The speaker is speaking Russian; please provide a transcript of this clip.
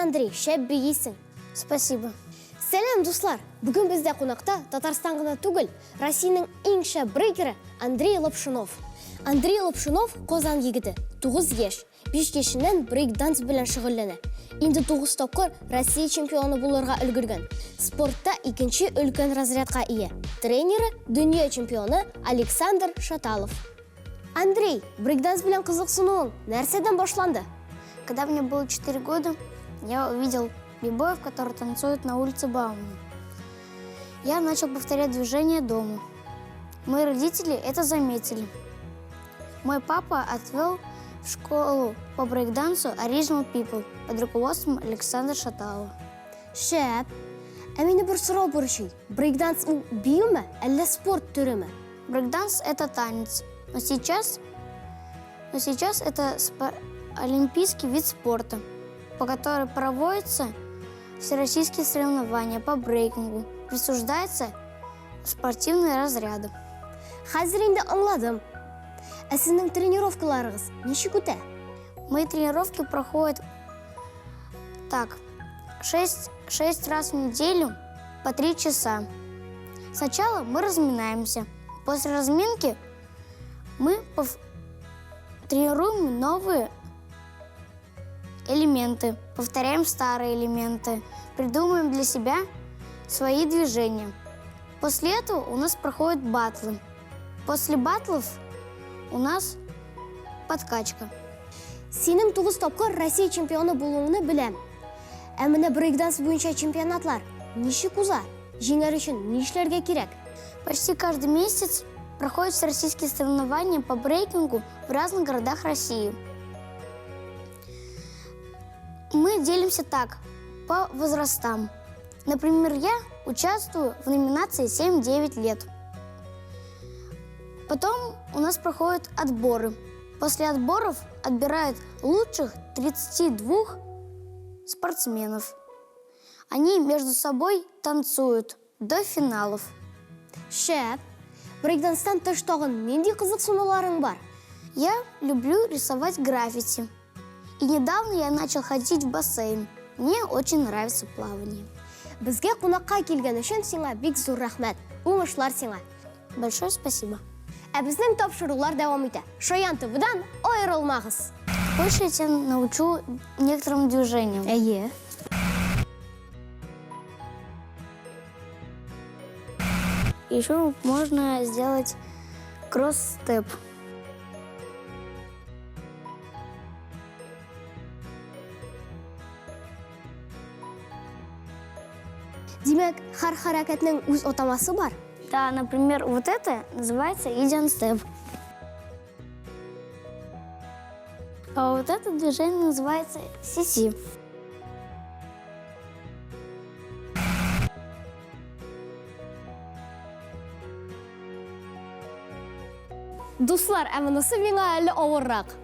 Андрей, шәп бейсің. Спасибо. Сәлем, дуслар! Бүгін бізде қонақта Татарстан ғана түгіл, Россияның ең шәп брейкері Андрей Лапшинов. Андрей Лапшинов қозан егіді, 9 еш, 5 кешінен брейк-данс білін шығылыны. Енді 9 топқыр Россия чемпионы болырға үлгірген. Спортта екінші үлкен разрядқа ие. Тренері дүния чемпионы Александр Шаталов. Андрей, брейк-данс білін қызықсынуың нәрседен башланды? Когда мне было 4 года, я увидел бибоев, которые танцуют на улице Баумана. Я начал повторять движения дома. Мои родители это заметили. Мой папа отвел в школу по брейк-дансу Original People под руководством Александра Шаталова. Шәп, әмені бір сұрау бұрышый. Брейк-данс у бию ма, әлі спорт түрі ма? Брейк-данс это танец, но сейчас это олимпийский вид спорта, по которому проводятся всероссийские соревнования по брейкингу, присуждаются спортивные разряды. Қазір енді аңладым. Сіздің тренировкаларыңыз нешік өте? Мои тренировки проходят так, 6 раз в неделю по 3 часа. Сначала мы разминаемся. После разминки мы тренируем новые элементы, повторяем старые элементы, придумываем для себя свои движения. После этого у нас проходят батлы. После батлов у нас подкачка. Сенің 9 топқыр Россия чемпионы болуыңны білем. Әміні брейк-данс бойынша чемпионатлар нешік ұза? Жеңер үшін нешлерге керек? Почти каждый месяц проходят всероссийские соревнования по брейкингу в разных городах России. Мы делимся так, по возрастам. Например, я участвую в номинации 7-9 лет. Потом у нас проходят отборы. После отборов отбирают лучших 32 спортсменов. Они между собой танцуют до финалов. Шәп, брейк-данстан тыштағын менде қызық сұнуларың бар? Я люблю рисовать граффити. И недавно я начал ходить в бассейн. Мне очень нравится плавание. Бізге қонаққа келген үшін сеңа бек зор рахмет. Оңышлар сеңа. Большое спасибо. Біздің тапшырулар давам ете. Шаян ТВ-дан айырылмағыз. Больше я тебя научу некоторым движениям. Әйе. Еще можно сделать кросс-степ. Демек, har харакетнің өз отамасы бар? Да, например, вот это называется Indian Step. А вот это движение называется Сиси. Дуслар, әмінісі меңа әлі ауыррақ.